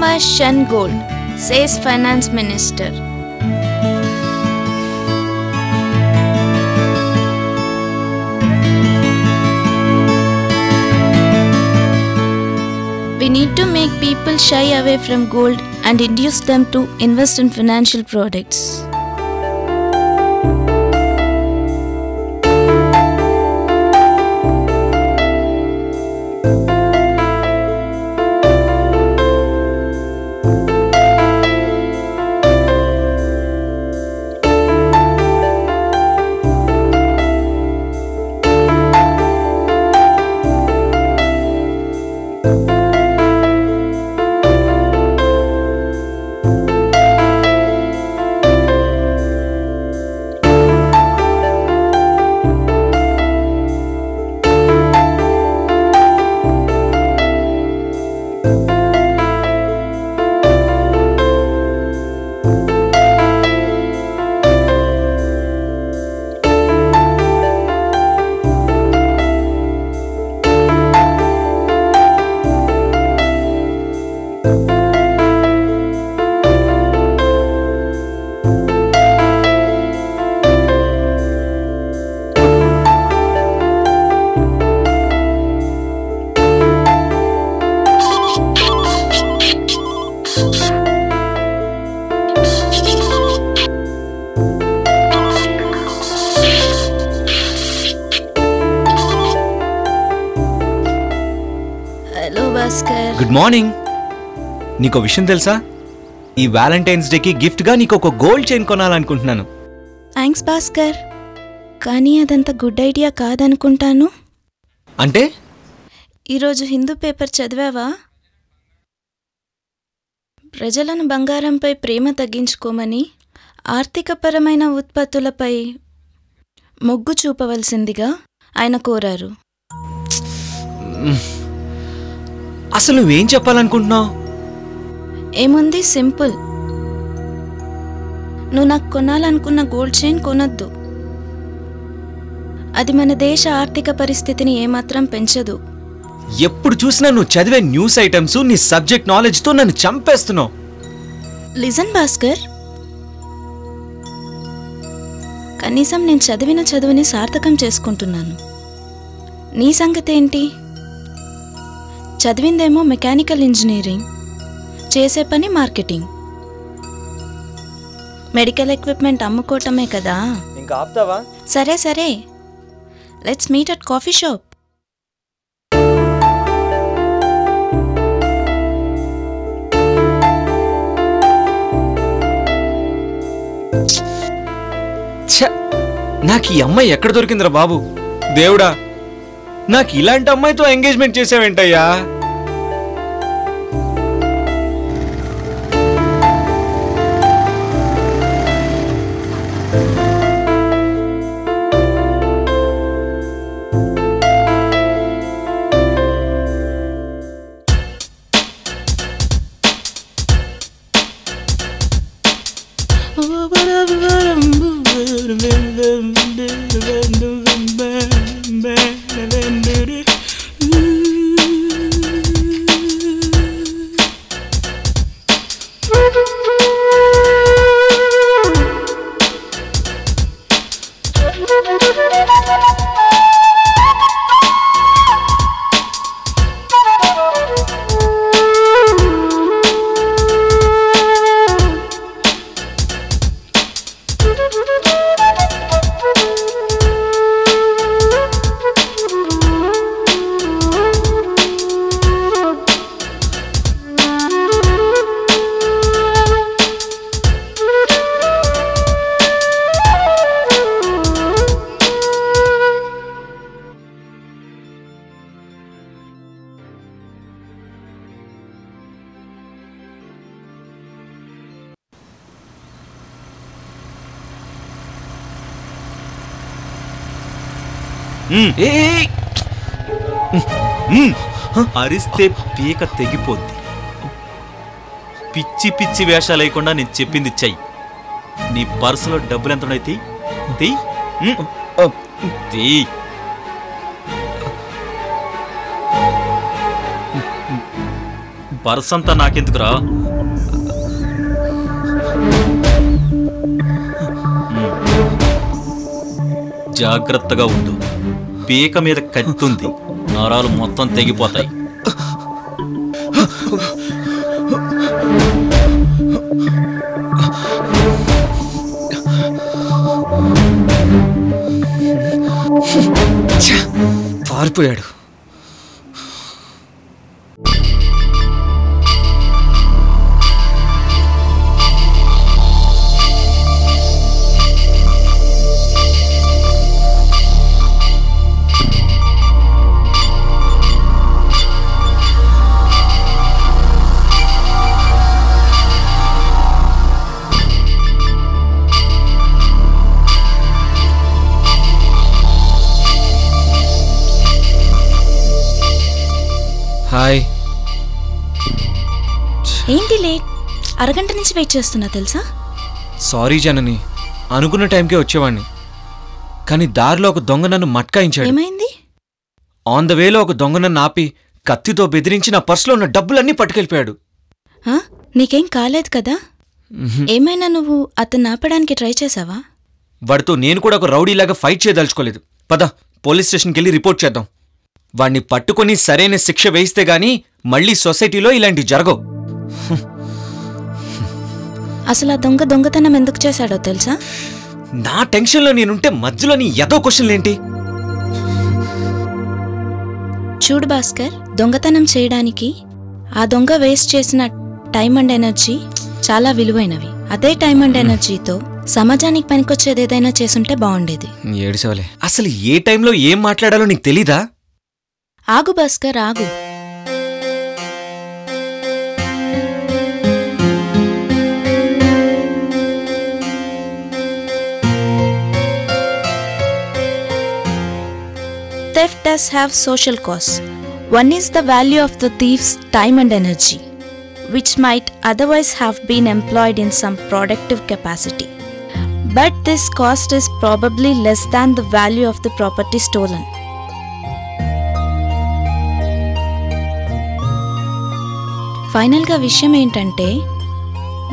must shun gold, says Finance Minister. We need to make people shy away from gold and induce them to invest in financial products. Good morning. నీకో విషయం తెలుసా? ఈ Valentine's డేకి గిఫ్ట్గా నీకు ఒక gold chain కొనాలనుకుంటున్నాను. Thanks Bhaskar, కానీ అదంత గుడ్ ఐడియా కాదనుకుంటాను. అంటే? ఈరోజు హిందూ పేపర్ చదివావా? ప్రజలను బంగారంపై ప్రేమ తగ్గించుకోమని, ఆర్థికపరమైన ఉత్పత్తులపై మొగ్గు చూపవలసిందిగా ఆయన కోరారు. అసలు నువ్వేం చెప్పాలనుకుంటున్నావు? ఏముంది, సింపుల్. నువ్వు నాకు కొనాలనుకున్న గోల్డ్ చైన్ కొనొద్దు. అది మన దేశ ఆర్థిక పరిస్థితిని ఏమాత్రం పెంచదు. ఎప్పుడు చూసినా నువ్వు చదివే న్యూస్ ఐటమ్స్, నీ సబ్జెక్ట్ నాలెడ్జ్తో నన్ను చంపేస్తున్నావు. లిజన్ భాస్కర్, కనీసం నేను చదివిన చదువుని సార్థకం చేసుకుంటున్నాను. నీ సంగతి ఏంటి? చదివిందేమో మెకానికల్ ఇంజనీరింగ్, చేసే పని మార్కెటింగ్. మెడికల్ ఎక్విప్మెంట్ అమ్ముకోవటమే కదా. ఇంకా ఆపుతావా? సరే సరే, let's meet at coffee shop. నాకు ఈ అమ్మాయి ఎక్కడ దొరికిందిరా బాబు? దేవుడా, నాకు ఇలాంటి అమ్మాయితో ఎంగేజ్మెంట్ చేసావేంటయ్యా? అరిస్తే పీక తెగిపోద్ది. పిచ్చి పిచ్చి వేషాలు లేకుండా నేను చెప్పింది చెయ్యి. నీ పర్సులో డబ్బులు ఎంత ఉన్నాయి? పర్స్ అంతా నాకెందుకురా? జాగ్రత్తగా ఉండు. పీక మీద కత్తుంది, నరాలు మొత్తం తెగిపోతాయి. పారిపోయాడు. హాయ్. ఏంటి లేట్? అరగంట నుంచి వెయిట్ చేస్తున్నా తెలుసా? సారీ జనని, అనుకున్న టైంకే వచ్చేవాణ్ణి, కానీ దారిలో ఒక దొంగ నన్ను మట్కాయించాడు. ఏమైంది? ఆన్ ద వేలో ఒక దొంగ నన్ను ఆపి కత్తితో బెదిరించి నా పర్సులో ఉన్న డబ్బులన్నీ పట్టుకెళ్ళిపోయాడు. నీకేం కాలేదు కదా? ఏమైనా నువ్వు అతన్ని ఆపడానికి ట్రై చేసావా? వాడితో నేను కూడా ఒక రౌడీలాగా ఫైట్ చేయదలుచుకోలేదు. పద, పోలీస్ స్టేషన్కి వెళ్ళి రిపోర్ట్ చేద్దాం. వాణ్ణి పట్టుకొని సరైన శిక్ష వేయిస్తే గానీ మళ్ళీ సొసైటీలో ఇలాంటివి జరగవు. అసలు ఆ దొంగ దొంగతనం ఎందుకు చేశాడో తెలుసా? నా టెన్షన్లో నేనుంటే మధ్యలో నీ ఏదో క్వశ్చన్లేంటి? చూడు భాస్కర్, దొంగతనం చేయడానికి ఆ దొంగ వేస్ట్ చేసిన టైం అండ్ ఎనర్జీ చాలా విలువైనవి. అదే టైం అండ్ ఎనర్జీతో సమాజానికి పనికొచ్చేది ఏదైనా చేసుంటే బాగుండేది. ఏడిసేవలే. అసలు ఏ టైంలో ఏం మాట్లాడాలో నీకు తెలీదా? ఆగు భాస్కర్, ఆగు. Theft does have social costs. One is the value of the thief's time and energy, which might otherwise have been employed in some productive capacity. But this cost is probably less than the value of the property stolen. ఫైనల్గా విషయం ఏంటంటే,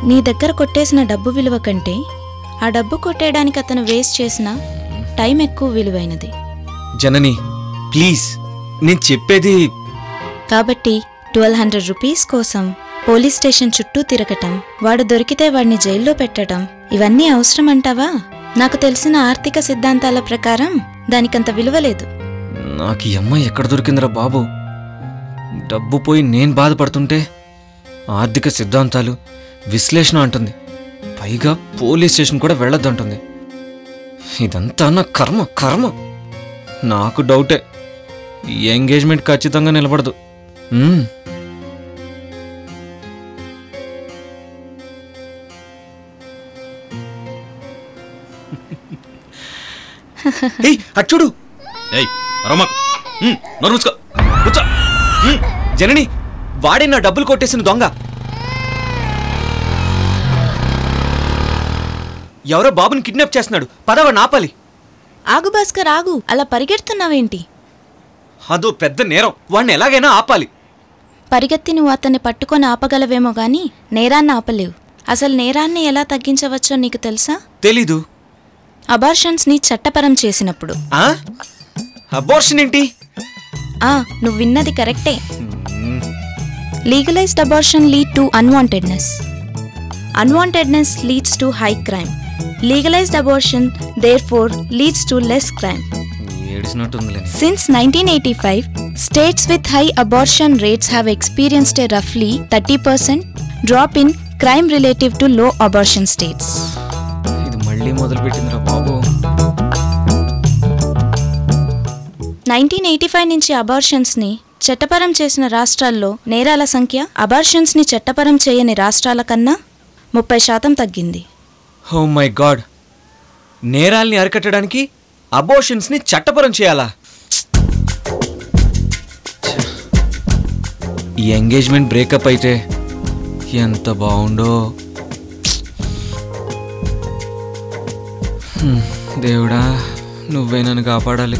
నీ దగ్గర కొట్టేసిన డబ్బు విలువ కంటే ఆ డబ్బు కొట్టేయడానికి అతను వేస్ట్ చేసిన టైం ఎక్కువ విలువైనది. జనని ప్లీజ్, నేను చెప్పేది. కాబట్టి 1200 రూపీస్ కోసం పోలీస్ స్టేషన్ చుట్టూ తిరగటం, వాడు దొరికితే వాడిని జైల్లో పెట్టడం, ఇవన్నీ అవసరం అంటావా? నాకు తెలిసిన ఆర్థిక సిద్ధాంతాల ప్రకారం దానికంత విలువ లేదు. నాకు ఈ అమ్మాయి ఎక్కడ దొరికిందిరా బాబు? డబ్బు పోయి నేను బాధపడుతుంటే ఆర్థిక సిద్ధాంతాలు, విశ్లేషణ అంటుంది. పైగా పోలీస్ స్టేషన్ కూడా వెళ్ళొద్దంటుంది. ఇదంతా నా కర్మ కర్మ. నాకు డౌటే, ఈ ఎంగేజ్మెంట్ ఖచ్చితంగా నిలబడదు. అచ్చుడు జనని, వాడే నా డబ్బులు కొట్టేసిన దొంగ. ఎవరో బాబుని కిడ్నాప్ చేస్తున్నాడు, పదవాడిని ఆపాలి. ఆగు భాస్కర్, ఆగు. అలా పరిగెడుతున్నావేంటి? అదో పెద్ద నేరం, వాడిని ఎలాగైనా ఆపాలి. పరిగెత్తి నువ్వు అతన్ని పట్టుకొని ఆపగలవేమో గాని నేరాన్ని ఆపలేవు. అసలు నేరాన్ని ఎలా తగ్గించవచ్చో నీకు తెలుసా? తెలీదు. అబార్షన్స్ ని చట్టపరం చేసినప్పుడు. అబార్షన్ ఏంటి? నువ్వు విన్నది కరెక్టే. Legalized abortion lead to unwantedness. Unwantedness leads to high crime. Legalized abortion therefore leads to less crime. Since 1985, states with high abortion rates have experienced a roughly 30% drop in crime relative to low abortion states. ఇది మళ్ళీ మొదలుపెట్టిందిరా బాబు. 1985 నుంచి abortions ని చట్టపరం చేసిన రాష్ట్రాల్లో నేరాల సంఖ్య abortions ని చట్టపరం చేయని రాష్ట్రాల కన్నా 30% తగ్గింది. ఓ మై గాడ్, నేరాల్ని అరికట్టడానికి అబోర్షన్స్ ని చట్టపరం చేయాలా? ఈ ఎంగేజ్మెంట్ బ్రేకప్ అయితే ఎంత బాగుండో. దేవుడా, నువ్వే నన్ను కాపాడాలి.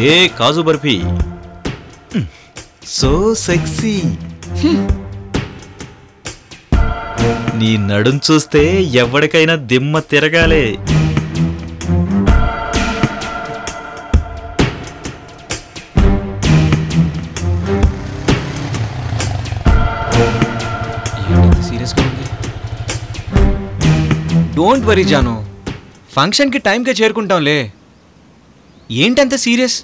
ఏ కాజు బర్ఫీ, సో సెక్సీ. నీ నడుం చూస్తే ఎవరికైనా దిమ్మ తిరగాలే. సీరియస్గా ఉంది. డోంట్ వరీ జాను, ఫంక్షన్కి టైంకే చేరుకుంటాంలే. ఏంటంత సీరియస్?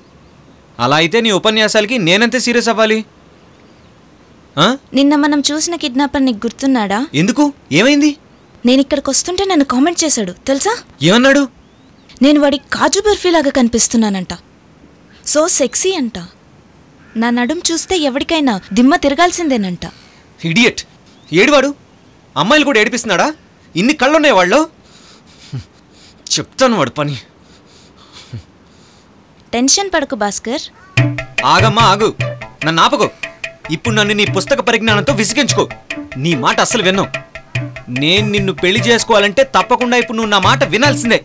అలా అయితే నీ ఉపన్యాసాలకి నేనంతే సీరియస్ అవ్వాలి. నిన్న మనం చూసిన కిడ్నాపర్ నీకు గుర్తున్నాడా? ఎందుకు, ఏమైంది? నేను ఇక్కడికి వస్తుంటే నన్ను కామెంట్ చేశాడు తెలుసా? ఏమన్నాడు? నేను వాడి కాజు బర్ఫీలాగా కనిపిస్తున్నానంట, సో సెక్సీ అంట, నా నడుం చూస్తే ఎవరికైనా దిమ్మ తిరగాల్సిందేనంట. ఇడియట్, ఏడువాడు? అమ్మాయిలు కూడా ఏడిపిస్తున్నాడా? ఇన్ని కళ్ళున్నాయి వాళ్ళు. చెప్తాను వాడు పని. టెన్షన్ పడకు భాస్కర్. ఆగమ్మా ఆగు, నన్ను ఆపకు. ఇప్పుడు నన్ను నీ పుస్తక పరిజ్ఞానంతో విసిగించుకో. నీ మాట అస్సలు విన్నావు. నేను నిన్ను పెళ్లి చేసుకోవాలంటే తప్పకుండా ఇప్పుడు నువ్వు నా మాట వినాల్సిందే.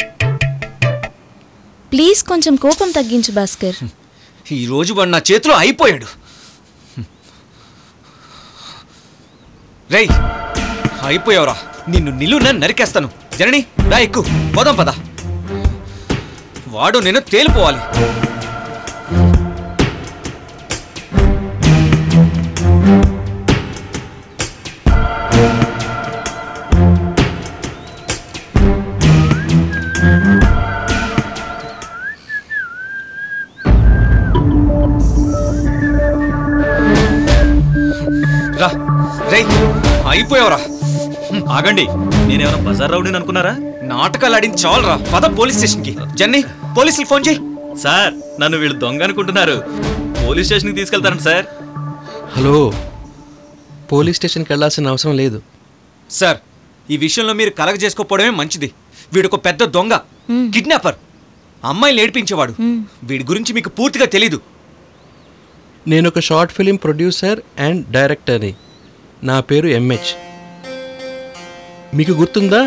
ప్లీజ్ కొంచెం కోపం తగ్గించు భాస్కర్. ఈరోజు వాడు నా చేతిలో అయిపోయాడు. రేయ్, అయిపోయావురా. నిన్ను నిలువున నరికేస్తాను. జనని రా, ఎక్కు, పోదాం పద. వాడు నేను తేలిపోవాలి. రా రేయ్, అయిపోయావురా. ఆగండి, నేనేమైనా బజార్ రౌడీని అనుకున్నారా? నాటకాలు ఆడింది చాలురా, పద పోలీస్ స్టేషన్కి. జన్ని, పోలీసులు ఫోన్ చేయి. సార్, నన్ను వీళ్ళు దొంగ అనుకుంటున్నారు. పోలీస్ స్టేషన్కి తీసుకెళ్తారండి సార్. హలో, పోలీస్ స్టేషన్కి వెళ్ళాల్సిన అవసరం లేదు సార్. ఈ విషయంలో మీరు కలగ చేసుకోకపోవడమే మంచిది. వీడొక పెద్ద దొంగ, కిడ్నాపర్, అమ్మాయిని ఏడిపించేవాడు. వీడి గురించి మీకు పూర్తిగా తెలీదు. నేను ఒక షార్ట్ ఫిలిం ప్రొడ్యూసర్ అండ్ డైరెక్టర్ని. నా పేరు ఎంహెచ్. మీకు గుర్తుందా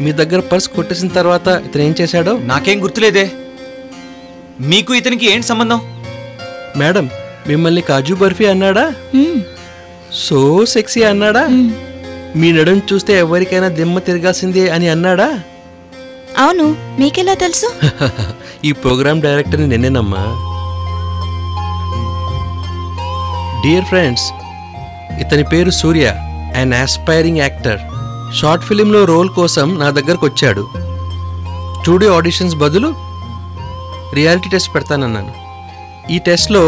మీ దగ్గర పర్స్ కొట్టేసిన తర్వాత ఇతను ఏం చేశాడో? నాకేం గుర్తులేదే. మీకు ఇతనికి ఏంటి సంబంధం? మేడం, మిమ్మల్ని కాజు బర్ఫీ అన్నాడా? సో సెక్సీ అన్నాడా? మీ నడుం చూస్తే ఎవరికైనా దిమ్మ తిరగాల్సిందే అని అన్నాడా? అవును, మీకెలా తెలుసు? ఈ ప్రోగ్రామ్ డైరెక్టర్ని నేనేనమ్మా. డియర్ ఫ్రెండ్స్, ఇతని పేరు సూర్య, అన్ ఆస్పైరింగ్ యాక్టర్. షార్ట్ ఫిలింలో రోల్ కోసం నా దగ్గరకు వచ్చాడు. స్టూడియో ఆడిషన్స్ బదులు రియాలిటీ టెస్ట్ పెడతానన్నాను. ఈ టెస్ట్లో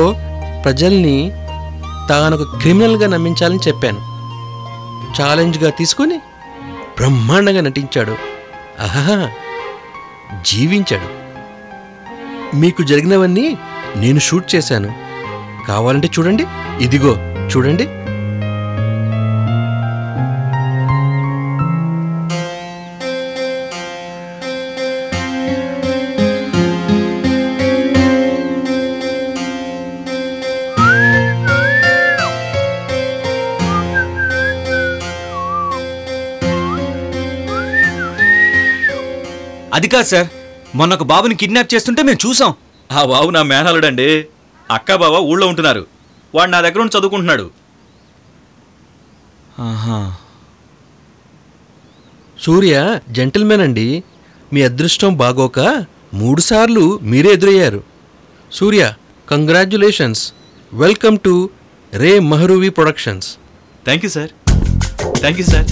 ప్రజల్ని తానొక క్రిమినల్గా నమ్మించాలని చెప్పాను. ఛాలెంజ్గా తీసుకుని బ్రహ్మాండంగా నటించాడు. ఆహా, జీవించాడు. మీకు జరిగినవన్నీ నేను షూట్ చేశాను. కావాలంటే చూడండి, ఇదిగో చూడండి. అది కాదు సార్, మొన్న ఒక బాబుని కిడ్నాప్ చేస్తుంటే మేము చూసాం. ఆ బాబు నా మేనలుడండి. అక్క బావ ఊళ్ళో ఉంటున్నారు. వాడు నా దగ్గర ఉండి చదువుకుంటున్నాడు. ఆహా. సూర్య జెంటిల్మెన్ అండి. మీ అదృష్టం బాగోక 3 సార్లు మీరే ఎదురయ్యారు. సూర్య, కంగ్రాచ్యులేషన్స్. వెల్కమ్ టు రే మహరూవి productions. Thank you sir. Thank you sir.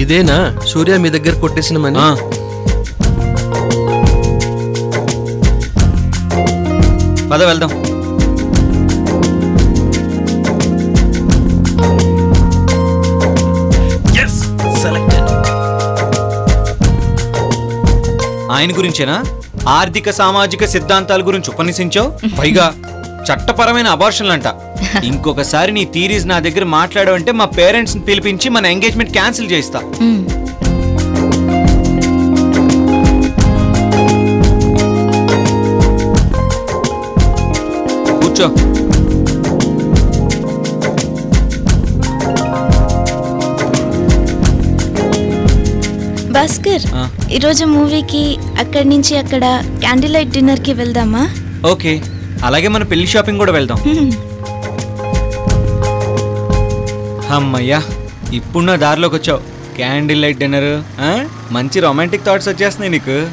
ఇదేనా సూర్య మీ దగ్గర కొట్టేసిన మనీ? పద వెళ్దాం. ఆయన గురించేనా ఆర్థిక సామాజిక సిద్ధాంతాల గురించి ఉపన్యసించావు? పైగా చట్టపరమైన అబార్షన్లంట. ఇంకొకసారి నీ థీరీస్ నా దగ్గర మాట్లాడావంటే మా పేరెంట్స్ని పిలిపించి మన ఎంగేజ్మెంట్ క్యాన్సిల్ చేస్తా. కూర్చో. భాస్కర్, ఆ. ఈరోజు మూవీకి అక్కడి నుంచి అక్కడ క్యాండిల్ లైట్ డిన్నర్కి వెళ్దామా? ఓకే, అలాగే మన పెళ్లి షాపింగ్ కూడా వెళ్దాం. అమ్మయ్యా, ఇప్పుడు నా దారిలోకి వచ్చావు. క్యాండిల్ లైట్ డిన్నర్, మంచి రొమాంటిక్ థాట్స్ వచ్చేస్తున్నాయి నీకు.